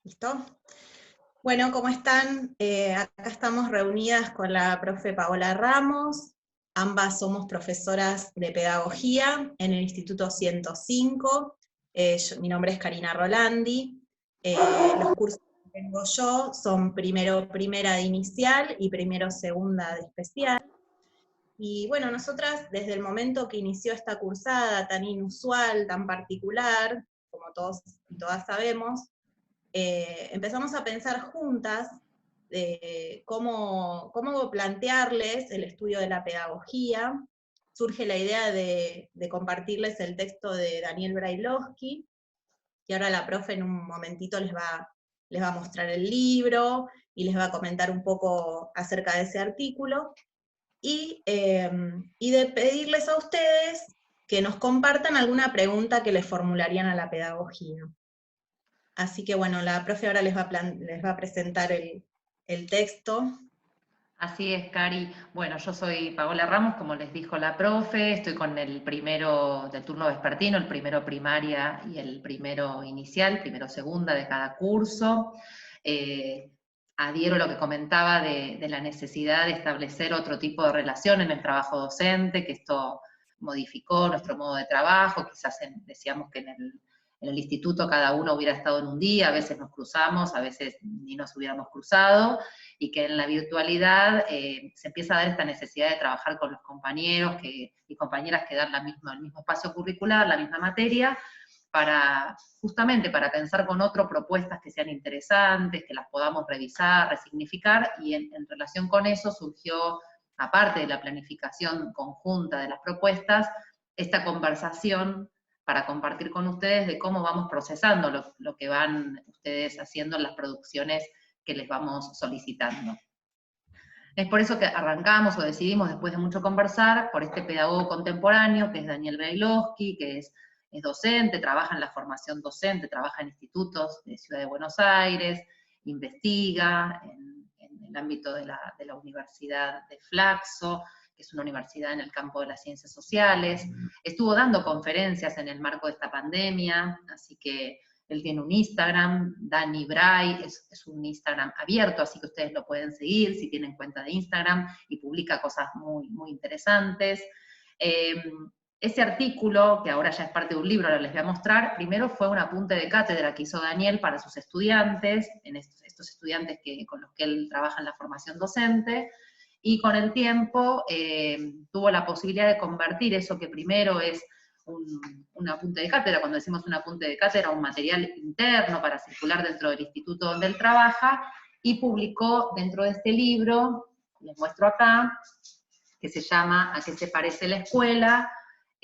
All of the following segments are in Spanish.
¿Listo? Bueno, ¿cómo están? Acá estamos reunidas con la profe Paola Ramos. Ambas somos profesoras de pedagogía en el Instituto 105. Mi nombre es Karina Rolandi. Los cursos que tengo yo son primero primera de inicial y primero segunda de especial. Y bueno, nosotras desde el momento que inició esta cursada tan inusual, tan particular, como todos y todas sabemos, empezamos a pensar juntas de cómo plantearles el estudio de la pedagogía. Surge la idea de compartirles el texto de Daniel Brailovsky, y ahora la profe en un momentito les va a mostrar el libro y les va a comentar un poco acerca de ese artículo, y de pedirles a ustedes que nos compartan alguna pregunta que les formularían a la pedagogía. Así que bueno, la profe ahora les va a presentar el texto. Así es, Cari. Bueno, yo soy Paola Ramos, como les dijo la profe, estoy con el primero del turno vespertino, el primero primaria y el primero inicial, primero segunda de cada curso. Adhiero a lo que comentaba de la necesidad de establecer otro tipo de relación en el trabajo docente, que esto modificó nuestro modo de trabajo, quizás decíamos que en el instituto cada uno hubiera estado en un día, a veces nos cruzamos, a veces ni nos hubiéramos cruzado, y que en la virtualidad se empieza a dar esta necesidad de trabajar con los compañeros y compañeras que dan el mismo espacio curricular, la misma materia, justamente para pensar con otro propuestas que sean interesantes, que las podamos revisar, resignificar, y en relación con eso surgió, aparte de la planificación conjunta de las propuestas, esta conversación para compartir con ustedes de cómo vamos procesando lo que van ustedes haciendo en las producciones que les vamos solicitando. Es por eso que arrancamos o decidimos, después de mucho conversar, por este pedagogo contemporáneo, que es Daniel Brailovsky, que es docente, trabaja en la formación docente, trabaja en institutos de Ciudad de Buenos Aires, investiga en el ámbito de la Universidad de Flaxo, que es una universidad en el campo de las ciencias sociales. Estuvo dando conferencias en el marco de esta pandemia, así que él tiene un Instagram, Dani Bray, es un Instagram abierto, así que ustedes lo pueden seguir si tienen cuenta de Instagram, y publica cosas muy, muy interesantes. Ese artículo, que ahora ya es parte de un libro, ahora les voy a mostrar, primero fue un apunte de cátedra que hizo Daniel para sus estudiantes, en estos estudiantes con los que él trabaja en la formación docente, y con el tiempo tuvo la posibilidad de convertir eso que primero es un apunte de cátedra, cuando decimos un apunte de cátedra, un material interno para circular dentro del instituto donde él trabaja, y publicó dentro de este libro, les muestro acá, que se llama ¿A qué se parece la escuela?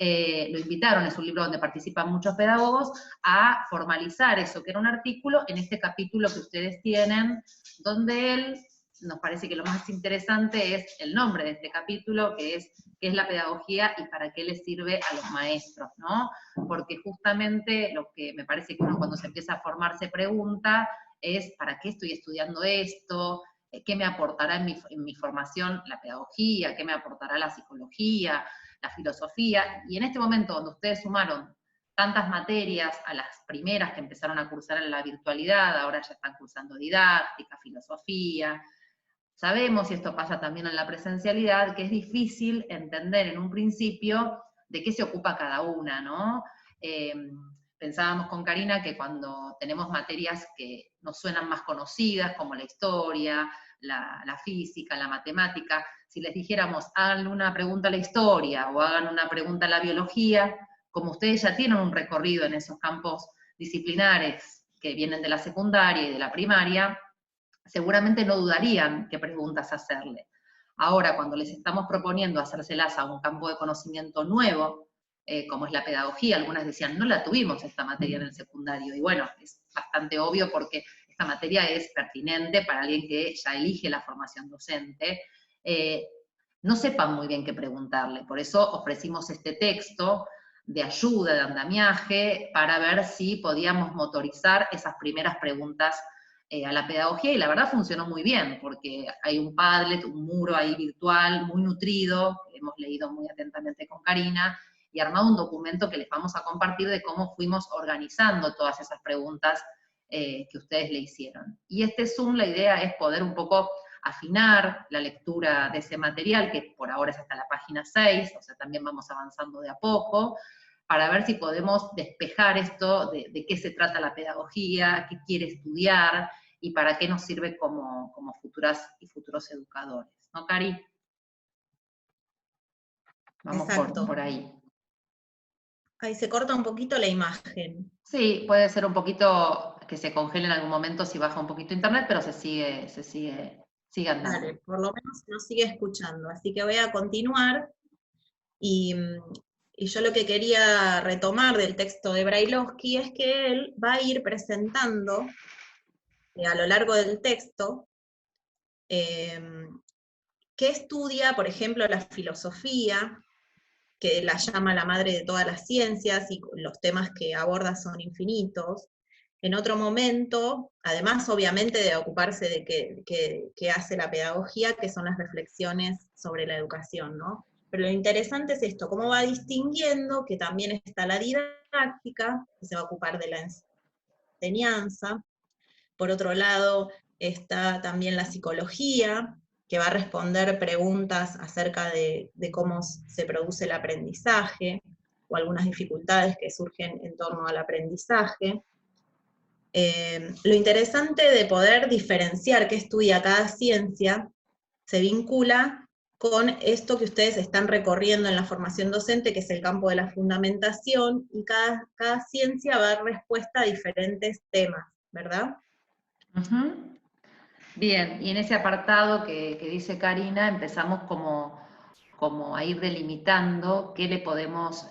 Lo invitaron, es un libro donde participan muchos pedagogos, a formalizar eso que era un artículo en este capítulo que ustedes tienen, donde él, nos parece que lo más interesante es el nombre de este capítulo, que es ¿qué es la pedagogía y para qué les sirve a los maestros?, ¿no? Porque justamente lo que me parece que uno cuando se empieza a formar se pregunta es ¿para qué estoy estudiando esto? ¿Qué me aportará en mi formación la pedagogía? ¿Qué me aportará la psicología, la filosofía? Y en este momento donde ustedes sumaron tantas materias a las primeras que empezaron a cursar en la virtualidad, ahora ya están cursando didáctica, filosofía, sabemos, y esto pasa también en la presencialidad, que es difícil entender en un principio de qué se ocupa cada una, ¿no? Pensábamos con Karina que cuando tenemos materias que nos suenan más conocidas, como la historia, la física, la matemática, si les dijéramos, hagan una pregunta a la historia o hagan una pregunta a la biología, como ustedes ya tienen un recorrido en esos campos disciplinares que vienen de la secundaria y de la primaria, seguramente no dudarían qué preguntas hacerle. Ahora, cuando les estamos proponiendo hacérselas a un campo de conocimiento nuevo, como es la pedagogía, algunas decían, no la tuvimos esta materia en el secundario, y bueno, es bastante obvio porque esta materia es pertinente para alguien que ya elige la formación docente, no sepan muy bien qué preguntarle. Por eso ofrecimos este texto de ayuda, de andamiaje, para ver si podíamos motorizar esas primeras preguntas a la pedagogía, y la verdad funcionó muy bien, porque hay un Padlet, un muro ahí virtual, muy nutrido, que hemos leído muy atentamente con Karina, y armado un documento que les vamos a compartir de cómo fuimos organizando todas esas preguntas que ustedes le hicieron. Y este Zoom, la idea es poder un poco afinar la lectura de ese material, que por ahora es hasta la página 6, o sea, también vamos avanzando de a poco, para ver si podemos despejar esto de qué se trata la pedagogía, qué quiere estudiar, y para qué nos sirve como futuras y futuros educadores. ¿No, Cari? Vamos Exacto. por ahí. Ahí se corta un poquito la imagen. Sí, puede ser un poquito que se congele en algún momento si baja un poquito internet, pero sigue andando. Dale, por lo menos nos sigue escuchando. Así que voy a continuar. Y, y yo lo que quería retomar del texto de Brailovsky es que él va a ir presentando a lo largo del texto qué estudia, por ejemplo, la filosofía, que la llama la madre de todas las ciencias, y los temas que aborda son infinitos. En otro momento, además obviamente de ocuparse de qué hace la pedagogía, que son las reflexiones sobre la educación, ¿no? Pero lo interesante es esto, cómo va distinguiendo que también está la didáctica, que se va a ocupar de la enseñanza. Por otro lado, está también la psicología, que va a responder preguntas acerca de cómo se produce el aprendizaje, o algunas dificultades que surgen en torno al aprendizaje. Lo interesante de poder diferenciar qué estudia cada ciencia se vincula con esto que ustedes están recorriendo en la formación docente, que es el campo de la fundamentación, y cada ciencia va a dar respuesta a diferentes temas, ¿verdad? Uh-huh. Bien, y en ese apartado que dice Karina, empezamos como a ir delimitando qué le podemos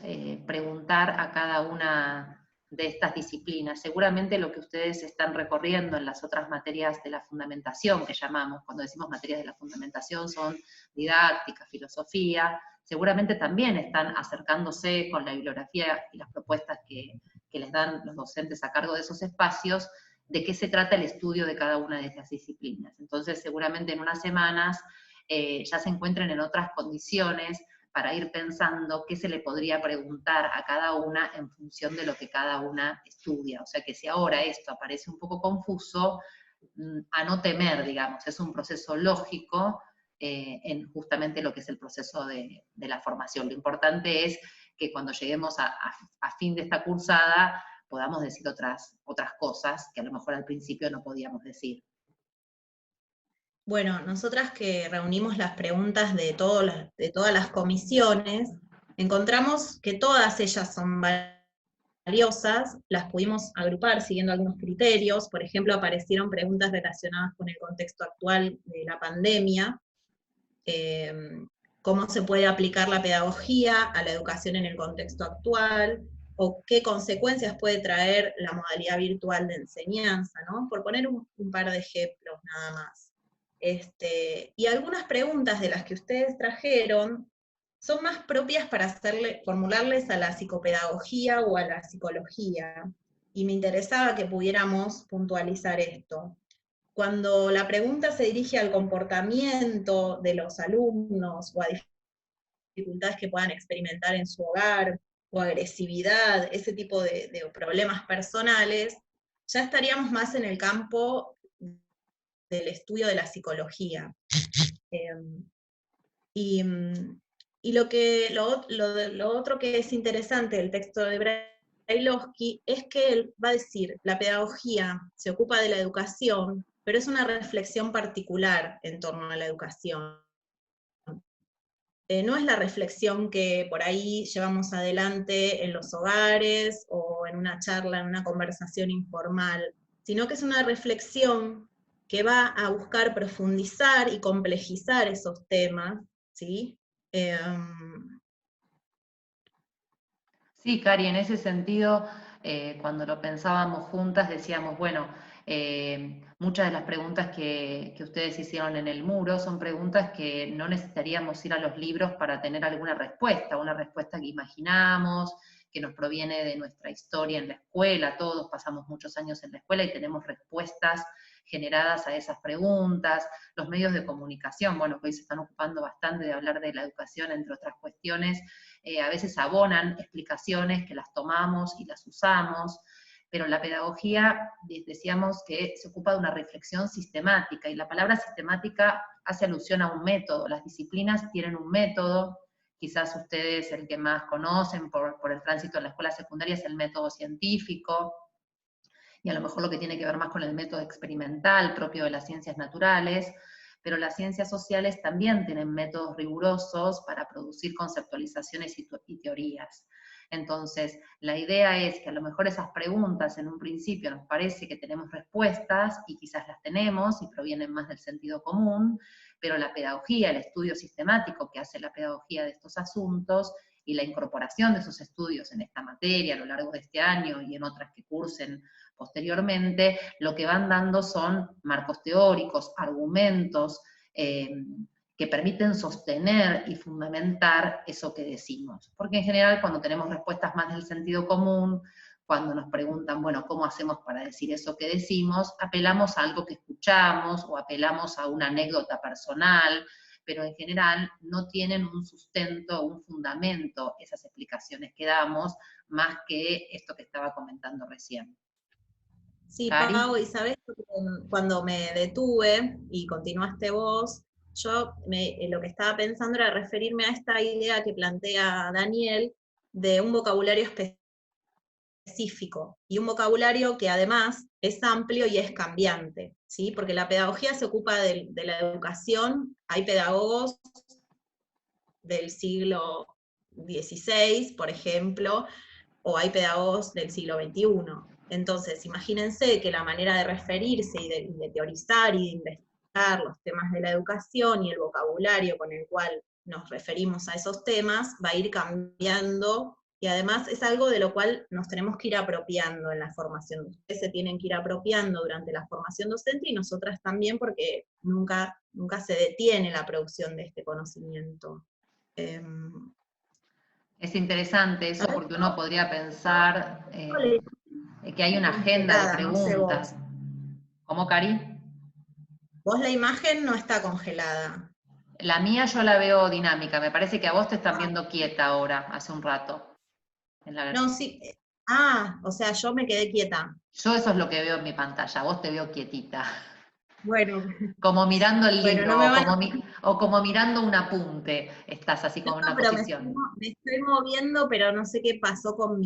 preguntar a cada una de estas disciplinas. Seguramente lo que ustedes están recorriendo en las otras materias de la fundamentación, que llamamos, cuando decimos materias de la fundamentación, son didáctica, filosofía, seguramente también están acercándose con la bibliografía y las propuestas que les dan los docentes a cargo de esos espacios, de qué se trata el estudio de cada una de estas disciplinas. Entonces, seguramente en unas semanas ya se encuentren en otras condiciones para ir pensando qué se le podría preguntar a cada una en función de lo que cada una estudia. O sea que si ahora esto aparece un poco confuso, a no temer, digamos, es un proceso lógico en justamente lo que es el proceso de la formación. Lo importante es que cuando lleguemos a fin de esta cursada podamos decir otras cosas que a lo mejor al principio no podíamos decir. Bueno, nosotras que reunimos las preguntas de todas las comisiones, encontramos que todas ellas son valiosas, las pudimos agrupar siguiendo algunos criterios. Por ejemplo, aparecieron preguntas relacionadas con el contexto actual de la pandemia, cómo se puede aplicar la pedagogía a la educación en el contexto actual, o qué consecuencias puede traer la modalidad virtual de enseñanza, ¿no? Por poner un par de ejemplos nada más. Y algunas preguntas de las que ustedes trajeron son más propias para formularles a la psicopedagogía o a la psicología, y me interesaba que pudiéramos puntualizar esto. Cuando la pregunta se dirige al comportamiento de los alumnos o a dificultades que puedan experimentar en su hogar, o agresividad, ese tipo de problemas personales, ya estaríamos más en el campo del estudio de la psicología. Y, y lo otro que es interesante del texto de Brailovsky es que él va a decir, la pedagogía se ocupa de la educación, pero es una reflexión particular en torno a la educación. No es la reflexión que por ahí llevamos adelante en los hogares o en una charla, en una conversación informal, sino que es una reflexión que va a buscar profundizar y complejizar esos temas, ¿sí? Sí, Cari, en ese sentido, cuando lo pensábamos juntas, decíamos, bueno, muchas de las preguntas que ustedes hicieron en el muro son preguntas que no necesitaríamos ir a los libros para tener alguna respuesta, una respuesta que imaginamos, que nos proviene de nuestra historia en la escuela. Todos pasamos muchos años en la escuela y tenemos respuestas generadas a esas preguntas. Los medios de comunicación, bueno, que hoy se están ocupando bastante de hablar de la educación, entre otras cuestiones, a veces abonan explicaciones que las tomamos y las usamos. pero la pedagogía, decíamos que se ocupa de una reflexión sistemática, y la palabra sistemática hace alusión a un método. Las disciplinas tienen un método, quizás ustedes el que más conocen por el tránsito en la escuela secundaria es el método científico, y a lo mejor lo que tiene que ver más con el método experimental propio de las ciencias naturales, pero las ciencias sociales también tienen métodos rigurosos para producir conceptualizaciones y teorías. Entonces, la idea es que a lo mejor esas preguntas en un principio nos parece que tenemos respuestas, y quizás las tenemos y provienen más del sentido común, pero la pedagogía, el estudio sistemático que hace la pedagogía de estos asuntos, y la incorporación de esos estudios en esta materia a lo largo de este año y en otras que cursen posteriormente, lo que van dando son marcos teóricos, argumentos, que permiten sostener y fundamentar eso que decimos. Porque en general cuando tenemos respuestas más del sentido común, cuando nos preguntan, bueno, ¿cómo hacemos para decir eso que decimos?, apelamos a algo que escuchamos o apelamos a una anécdota personal, pero en general no tienen un sustento, un fundamento esas explicaciones que damos, más que esto que estaba comentando recién. Sí, ¿Cari? Pau, y sabés, cuando me detuve y continuaste vos, lo que estaba pensando era referirme a esta idea que plantea Daniel de un vocabulario específico, y un vocabulario que además es amplio y es cambiante, ¿sí? Porque la pedagogía se ocupa de la educación, hay pedagogos del siglo XVI, por ejemplo, o hay pedagogos del siglo XXI. Entonces, imagínense que la manera de referirse y de teorizar y de investigar los temas de la educación y el vocabulario con el cual nos referimos a esos temas va a ir cambiando, y además es algo de lo cual nos tenemos que ir apropiando en la formación. Ustedes se tienen que ir apropiando durante la formación docente, y nosotras también, porque nunca se detiene la producción de este conocimiento. Es interesante eso, porque uno podría pensar que hay una agenda de Congelada, no sé preguntas. vos. ¿Cómo, Cari? Vos la imagen no está congelada. La mía yo la veo dinámica, me parece que a vos te están viendo quieta ahora, hace un rato. No, sí. O sea, yo me quedé quieta. Yo eso es lo que veo en mi pantalla, vos te veo quietita. Bueno, Como mirando el bueno, libro, no me van o como mirando un apunte, estás así como en una pero posición. me estoy moviendo, pero no sé qué pasó con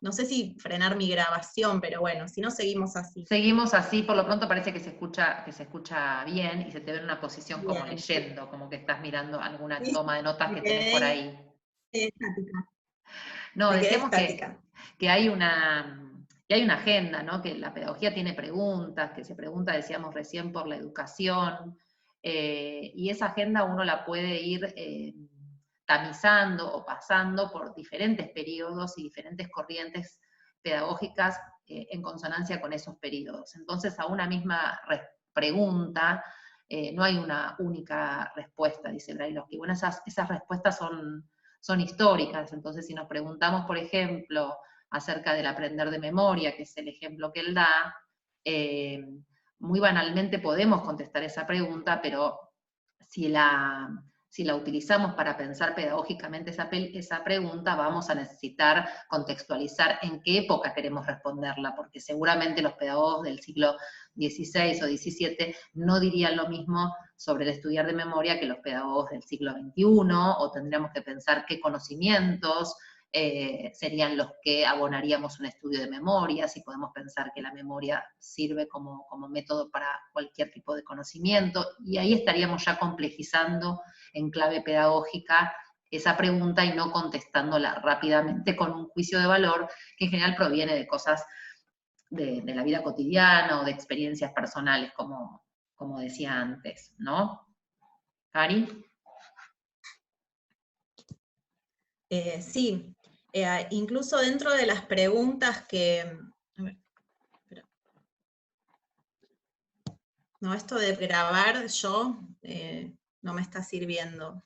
no sé si frenar mi grabación, pero bueno, si no seguimos así. Seguimos así, por lo pronto parece que se escucha bien, y se te ve en una posición como Bien. leyendo, como que estás mirando alguna Sí, toma de notas me que tenés por quedé ahí. estática. No, Me quedé decíamos estática. que hay una agenda, ¿no? Que la pedagogía tiene preguntas, que se pregunta, decíamos recién, por la educación, y esa agenda uno la puede ir tamizando o pasando por diferentes periodos y diferentes corrientes pedagógicas en consonancia con esos periodos. Entonces, a una misma pregunta no hay una única respuesta, dice Brailovsky. Bueno, esas respuestas son históricas. Entonces, si nos preguntamos, por ejemplo, acerca del aprender de memoria, que es el ejemplo que él da, muy banalmente podemos contestar esa pregunta, pero si la utilizamos para pensar pedagógicamente esa pregunta, vamos a necesitar contextualizar en qué época queremos responderla, porque seguramente los pedagogos del siglo XVI o XVII no dirían lo mismo sobre el estudiar de memoria que los pedagogos del siglo XXI, o tendríamos que pensar qué conocimientos serían los que abonaríamos un estudio de memoria, si podemos pensar que la memoria sirve como método para cualquier tipo de conocimiento, y ahí estaríamos ya complejizando en clave pedagógica esa pregunta y no contestándola rápidamente con un juicio de valor que en general proviene de cosas de la vida cotidiana o de experiencias personales, como decía antes, ¿no? ¿Cari? Sí, incluso dentro de las preguntas que... A ver, espera. No, esto de grabar yo no me está sirviendo.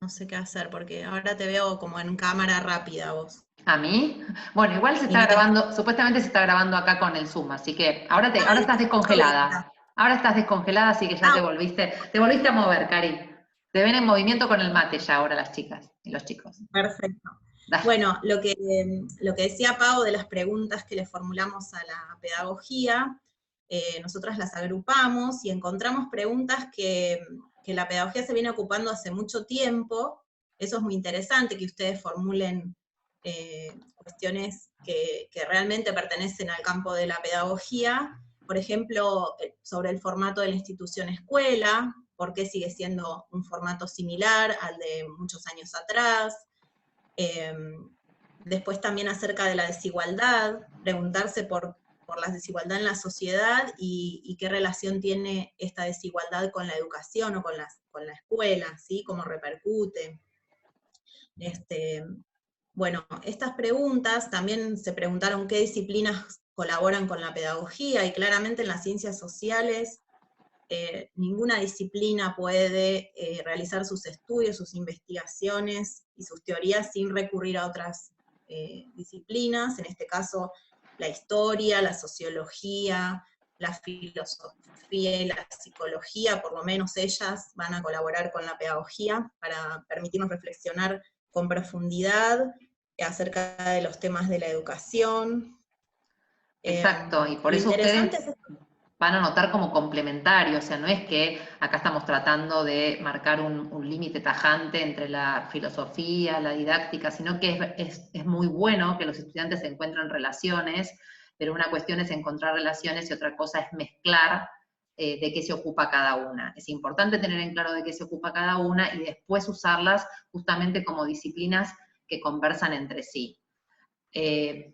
No sé qué hacer, porque ahora te veo como en cámara rápida vos. ¿A mí? Bueno, igual se Y está no te grabando, supuestamente se está grabando acá con el Zoom, así que ahora estás escucho bien. descongelada. Ahora estás descongelada, así que ya Ah, te volviste a mover, Cari. Te ven en movimiento con el mate ya ahora las chicas y los chicos. perfecto. Bueno, lo que decía Pau de las preguntas que le formulamos a la pedagogía, nosotras las agrupamos y encontramos preguntas que la pedagogía se viene ocupando hace mucho tiempo. Eso es muy interesante, que ustedes formulen cuestiones que realmente pertenecen al campo de la pedagogía. Por ejemplo, sobre el formato de la institución escuela, por qué sigue siendo un formato similar al de muchos años atrás. Después también acerca de la desigualdad, preguntarse por la desigualdad en la sociedad y qué relación tiene esta desigualdad con la educación o con la escuela, ¿sí? Cómo repercute. Bueno, estas preguntas también se preguntaron qué disciplinas colaboran con la pedagogía, y claramente en las ciencias sociales ninguna disciplina puede realizar sus estudios, sus investigaciones y sus teorías sin recurrir a otras disciplinas, en este caso la historia, la sociología, la filosofía y la psicología, por lo menos ellas van a colaborar con la pedagogía para permitirnos reflexionar con profundidad acerca de los temas de la educación. Exacto, y por Lo eso interesante ustedes es van a notar como complementario, o sea, no es que acá estamos tratando de marcar un límite tajante entre la filosofía, la didáctica, sino que es muy bueno que los estudiantes encuentren relaciones, pero una cuestión es encontrar relaciones y otra cosa es mezclar de qué se ocupa cada una. Es importante tener en claro de qué se ocupa cada una y después usarlas justamente como disciplinas que conversan entre sí.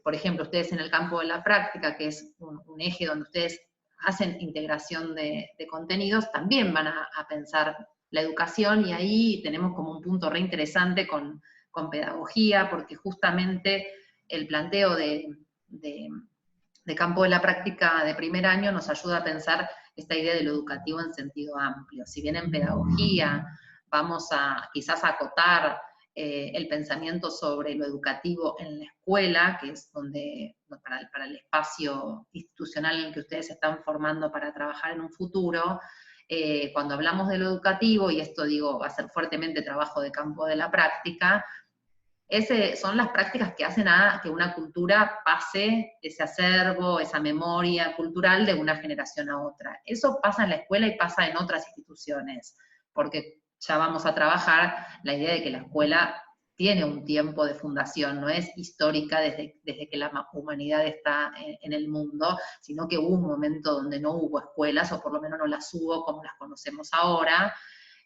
Por ejemplo, ustedes en el campo de la práctica, que es un eje donde ustedes hacen integración de contenidos, también van a pensar la educación, y ahí tenemos como un punto re interesante con pedagogía, porque justamente el planteo de campo de la práctica de primer año nos ayuda a pensar esta idea de lo educativo en sentido amplio. Si bien en pedagogía vamos a quizás acotar el pensamiento sobre lo educativo en la escuela, que es donde para el espacio institucional en el que ustedes se están formando para trabajar en un futuro, cuando hablamos de lo educativo, y esto digo, va a ser fuertemente trabajo de campo de la práctica, son las prácticas que hacen a que una cultura pase ese acervo, esa memoria cultural de una generación a otra. Eso pasa en la escuela y pasa en otras instituciones, porque ya vamos a trabajar la idea de que la escuela tiene un tiempo de fundación, no es histórica desde que la humanidad está en el mundo, sino que hubo un momento donde no hubo escuelas, o por lo menos no las hubo como las conocemos ahora,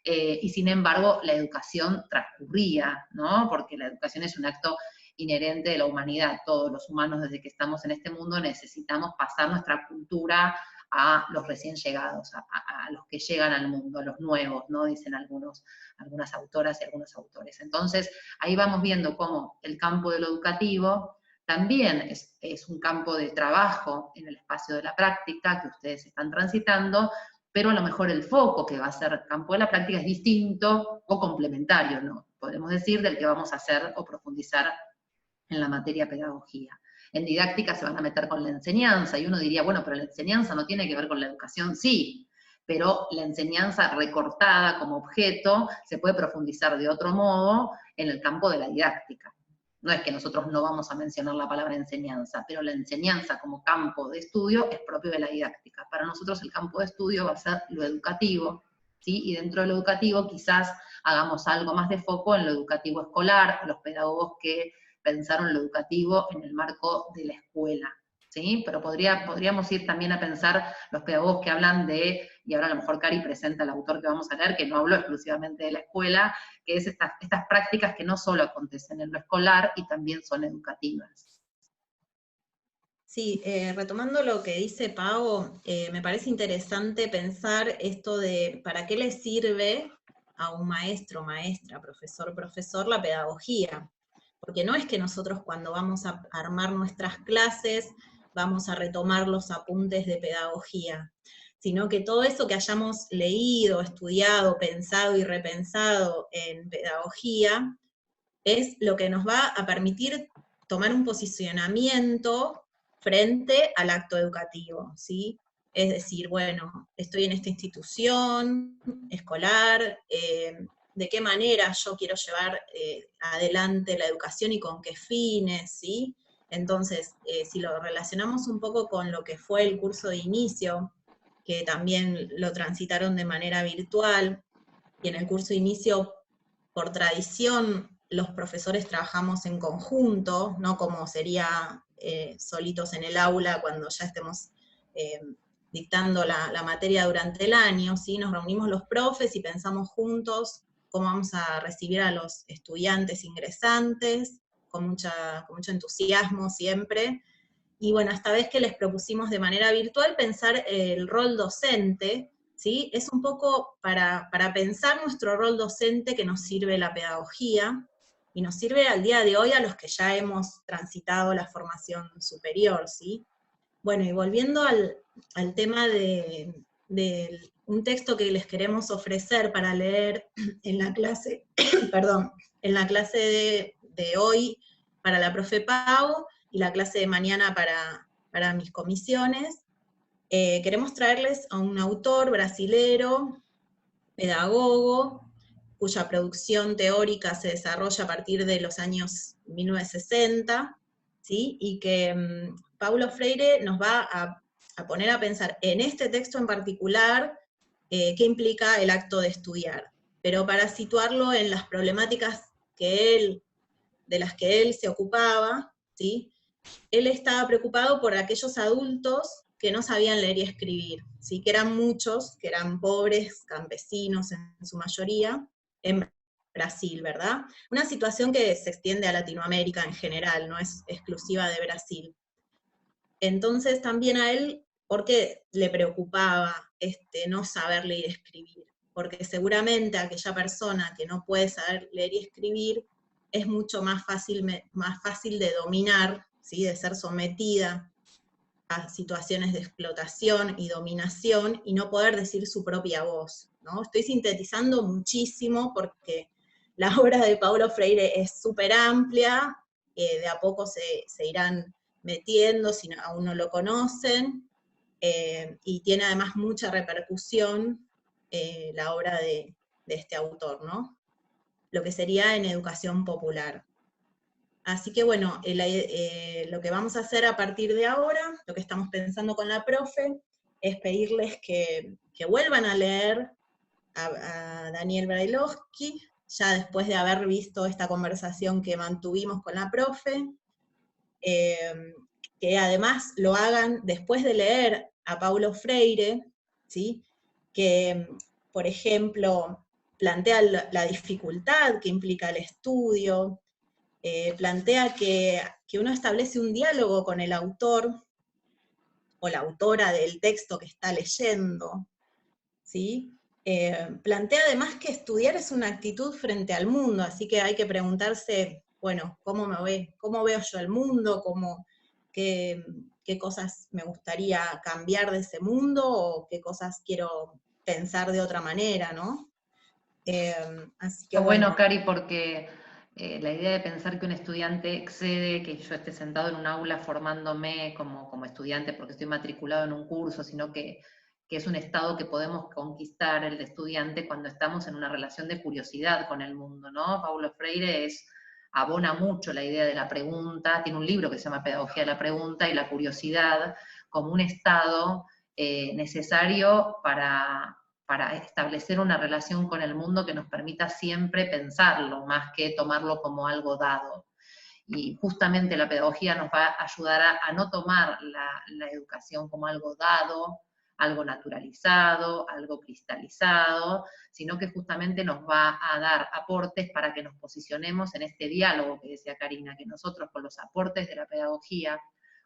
y sin embargo la educación transcurría, ¿no? Porque la educación es un acto inherente de la humanidad. Todos los humanos, desde que estamos en este mundo, necesitamos pasar nuestra cultura a los recién llegados, a los que llegan al mundo, a los nuevos, ¿no? Dicen algunas autoras y algunos autores. Entonces, ahí vamos viendo cómo el campo de lo educativo también es un campo de trabajo en el espacio de la práctica que ustedes están transitando, pero a lo mejor el foco que va a ser campo de la práctica es distinto o complementario, ¿no? Podemos decir, del que vamos a hacer o profundizar en la materia pedagogía. En didáctica se van a meter con la enseñanza, y uno diría, bueno, pero la enseñanza no tiene que ver con la educación, sí, pero la enseñanza recortada como objeto se puede profundizar de otro modo en el campo de la didáctica. No es que nosotros no vamos a mencionar la palabra enseñanza, pero la enseñanza como campo de estudio es propio de la didáctica. Para nosotros el campo de estudio va a ser lo educativo, ¿sí? Y dentro de lo educativo quizás hagamos algo más de foco en lo educativo escolar, los pedagogos que pensaron lo educativo en el marco de la escuela, ¿sí? Pero podríamos ir también a pensar los pedagogos que hablan de, y ahora a lo mejor Cari presenta al autor que vamos a leer, que no habló exclusivamente de la escuela, que es estas prácticas que no solo acontecen en lo escolar y también son educativas. Sí, retomando lo que dice Pau, me parece interesante pensar esto de para qué le sirve a un maestro, maestra, profesor, profesor la pedagogía. Porque no es que nosotros cuando vamos a armar nuestras clases vamos a retomar los apuntes de pedagogía, sino que todo eso que hayamos leído, estudiado, pensado y repensado en pedagogía es lo que nos va a permitir tomar un posicionamiento frente al acto educativo, ¿sí? Es decir, bueno, estoy en esta institución escolar, de qué manera yo quiero llevar adelante la educación y con qué fines, ¿sí? Entonces, si lo relacionamos un poco con lo que fue el curso de inicio, que también lo transitaron de manera virtual, y en el curso de inicio, por tradición, los profesores trabajamos en conjunto, no como sería solitos en el aula cuando ya estemos dictando la materia durante el año, ¿sí? Nos reunimos los profes y pensamos juntos cómo vamos a recibir a los estudiantes ingresantes, con mucho entusiasmo siempre. Y bueno, esta vez que les propusimos de manera virtual pensar el rol docente, ¿sí? Es un poco para pensar nuestro rol docente que nos sirve la pedagogía, y nos sirve al día de hoy a los que ya hemos transitado la formación superior, ¿sí? Bueno, y volviendo al tema de un texto que les queremos ofrecer para leer en la clase, perdón, en la clase de hoy para la profe Pau, y la clase de mañana para mis comisiones, queremos traerles a un autor brasilero, pedagogo, cuya producción teórica se desarrolla a partir de los años 1960, ¿sí? Y que Paulo Freire nos va a poner a pensar en este texto en particular, qué implica el acto de estudiar, pero para situarlo en las problemáticas de las que él se ocupaba, ¿sí? Él estaba preocupado por aquellos adultos que no sabían leer y escribir, ¿sí? Que eran muchos, que eran pobres, campesinos en su mayoría, en Brasil, ¿verdad? Una situación que se extiende a Latinoamérica en general, no es exclusiva de Brasil. Entonces también a él, ¿por qué le preocupaba no saber leer y escribir? Porque seguramente aquella persona que no puede saber leer y escribir es mucho más fácil de dominar, ¿sí? De ser sometida a situaciones de explotación y dominación y no poder decir su propia voz, ¿no? Estoy sintetizando muchísimo porque la obra de Paulo Freire es súper amplia, de a poco se irán metiendo si aún no lo conocen, y tiene además mucha repercusión la obra de este autor, ¿no? Lo que sería en educación popular. Así que bueno, lo que vamos a hacer a partir de ahora, lo que estamos pensando con la profe, es pedirles que vuelvan a leer a Daniel Brailovsky, ya después de haber visto esta conversación que mantuvimos con la profe, que además lo hagan después de leer a Paulo Freire, ¿sí? Que, por ejemplo, plantea la dificultad que implica el estudio, plantea que uno establece un diálogo con el autor o la autora del texto que está leyendo, ¿sí? Plantea además que estudiar es una actitud frente al mundo, así que hay que preguntarse, bueno, ¿cómo veo yo el mundo? ¿Qué cosas me gustaría cambiar de ese mundo? ¿O qué cosas quiero pensar de otra manera, ¿no? Así que Bueno, bueno. Cari, porque la idea de pensar que un estudiante excede, que yo esté sentado en un aula formándome como estudiante porque estoy matriculado en un curso, sino que es un estado que podemos conquistar el de estudiante cuando estamos en una relación de curiosidad con el mundo, ¿no? Paulo Freire abona mucho la idea de la pregunta, tiene un libro que se llama Pedagogía de la Pregunta, y la curiosidad como un estado necesario para establecer una relación con el mundo que nos permita siempre pensarlo, más que tomarlo como algo dado. Y justamente la pedagogía nos va a ayudar a no tomar la educación como algo dado, algo naturalizado, algo cristalizado, sino que justamente nos va a dar aportes para que nos posicionemos en este diálogo que decía Karina, que nosotros con los aportes de la pedagogía,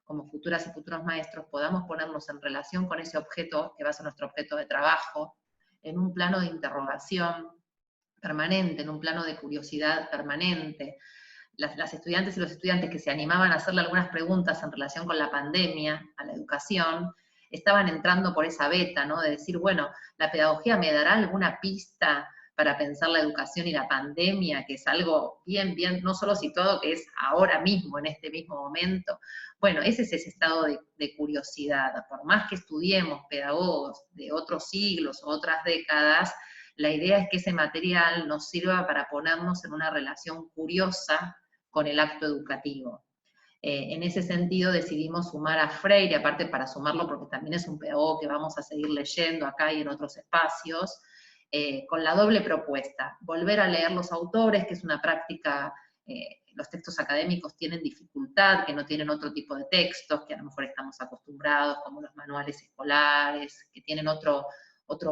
como futuras y futuros maestros, podamos ponernos en relación con ese objeto que va a ser nuestro objeto de trabajo, en un plano de interrogación permanente, en un plano de curiosidad permanente. Las estudiantes y los estudiantes que se animaban a hacerle algunas preguntas en relación con la pandemia, a la educación, estaban entrando por esa beta, ¿no? De decir, bueno, ¿la pedagogía me dará alguna pista para pensar la educación y la pandemia, que es algo bien, no solo situado, que es ahora mismo, en este mismo momento? Bueno, ese es ese estado de curiosidad. Por más que estudiemos pedagogos de otros siglos o otras décadas, La idea es que ese material nos sirva para ponernos en una relación curiosa con el acto educativo. En ese sentido decidimos sumar a Freire, aparte para sumarlo porque también es un pedagogo que vamos a seguir leyendo acá y en otros espacios, con la doble propuesta, volver a leer los autores, que es una práctica, los textos académicos tienen dificultad, que no tienen otro tipo de textos, que a lo mejor estamos acostumbrados, como los manuales escolares, que tienen otro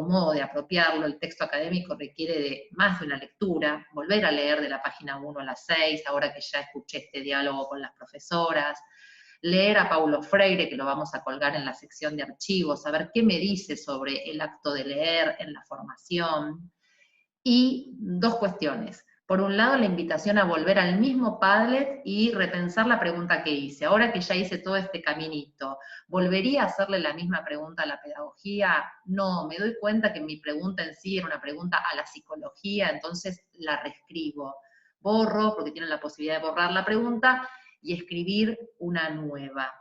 modo de apropiarlo. El texto académico requiere de más de una lectura, volver a leer de la página 1 a la 6, ahora que ya escuché este diálogo con las profesoras, leer a Paulo Freire, que lo vamos a colgar en la sección de archivos, saber qué me dice sobre el acto de leer en la formación. Y dos cuestiones. Por un lado, la invitación a volver al mismo Padlet y repensar la pregunta que hice. Ahora que ya hice todo este caminito, ¿volvería a hacerle la misma pregunta a la pedagogía? No, me doy cuenta que mi pregunta en sí era una pregunta a la psicología, entonces la reescribo. Borro, porque tienen la posibilidad de borrar la pregunta, y escribir una nueva.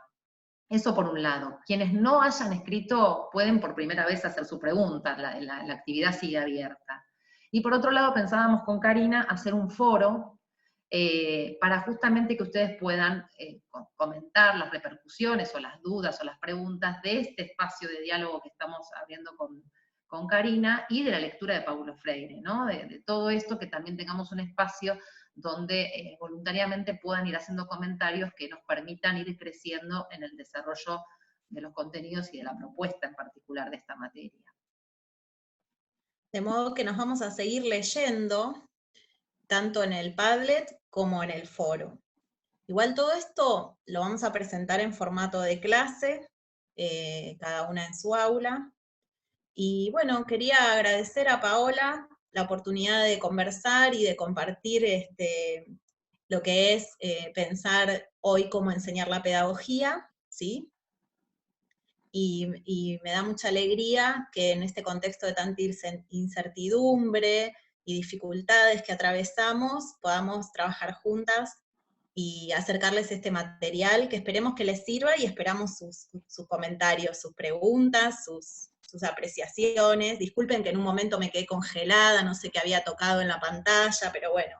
Eso por un lado. Quienes no hayan escrito pueden por primera vez hacer su pregunta, la actividad sigue abierta. Y por otro lado pensábamos con Karina hacer un foro para justamente que ustedes puedan comentar las repercusiones o las dudas o las preguntas de este espacio de diálogo que estamos abriendo con Karina y de la lectura de Paulo Freire, ¿no? De todo esto, que también tengamos un espacio donde voluntariamente puedan ir haciendo comentarios que nos permitan ir creciendo en el desarrollo de los contenidos y de la propuesta en particular de esta materia. De modo que nos vamos a seguir leyendo, tanto en el Padlet como en el foro. Igual todo esto lo vamos a presentar en formato de clase, cada una en su aula. Y bueno, quería agradecer a Paola la oportunidad de conversar y de compartir lo que es pensar hoy cómo enseñar la pedagogía, ¿sí? Y me da mucha alegría que en este contexto de tanta incertidumbre y dificultades que atravesamos, podamos trabajar juntas y acercarles este material que esperemos que les sirva, y esperamos sus comentarios, sus preguntas, sus apreciaciones. Disculpen que en un momento me quedé congelada, no sé qué había tocado en la pantalla, pero bueno.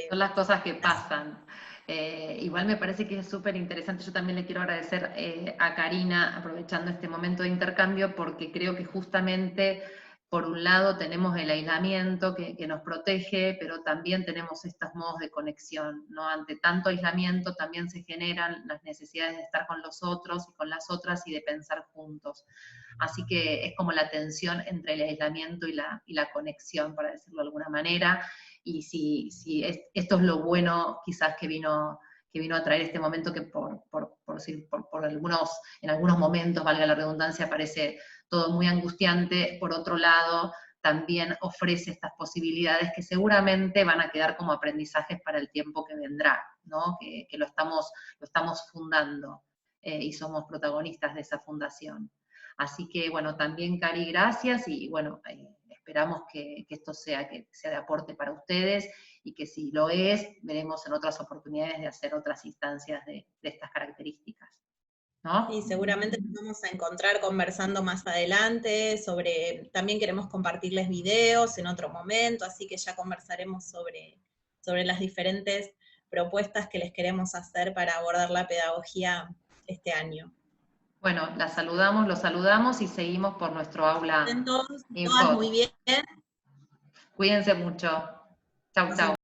Son las cosas que pasan. Igual me parece que es súper interesante. Yo también le quiero agradecer a Karina, aprovechando este momento de intercambio, porque creo que justamente, por un lado, tenemos el aislamiento que nos protege, pero también tenemos estos modos de conexión, ¿no? Ante tanto aislamiento también se generan las necesidades de estar con los otros y con las otras y de pensar juntos. Así que es como la tensión entre el aislamiento y la conexión, para decirlo de alguna manera. Y si esto es lo bueno quizás que vino a traer este momento, que en algunos momentos, valga la redundancia, parece todo muy angustiante. Por otro lado, también ofrece estas posibilidades que seguramente van a quedar como aprendizajes para el tiempo que vendrá, ¿no? Que lo estamos fundando y somos protagonistas de esa fundación. Así que, bueno, también, Cari, gracias, y bueno, esperamos que esto sea de aporte para ustedes, y que si lo es, veremos en otras oportunidades de hacer otras instancias de estas características, ¿no? Y seguramente nos vamos a encontrar conversando más adelante también queremos compartirles videos en otro momento, así que ya conversaremos sobre las diferentes propuestas que les queremos hacer para abordar la pedagogía este año. Bueno, los saludamos y seguimos por nuestro aula Entonces, todas Info. muy bien. Cuídense mucho. Chau, chau.